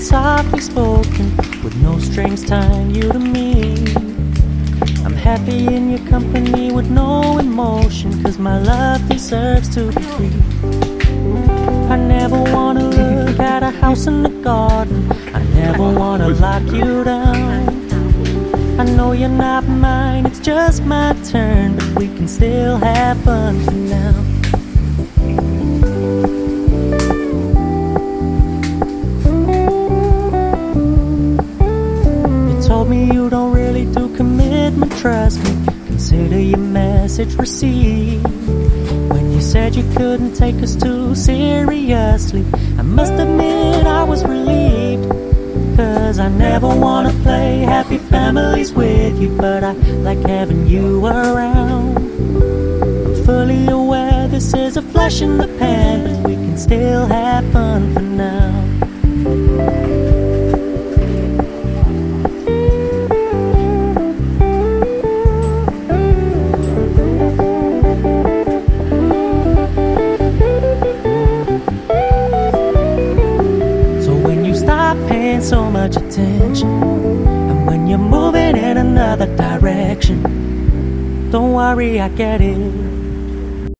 softly spoken, with no strings tying you to me. I'm happy in your company with no emotion, 'cause my love deserves to be free. I never wanna look at a house in the garden, I never wanna lock you down. I know you're not mine, it's just my turn, but we can still have fun for now. You told me you don't really do commitment, trust me, consider your message received. When you said you couldn't take us too seriously, I must admit I was relieved. 'Cause I never wanna play happy families with you, but I like having you around. I'm fully aware this is a flash in the pan, but we can still have fun for now. So much attention, and when you're moving in another direction, don't worry, I get it.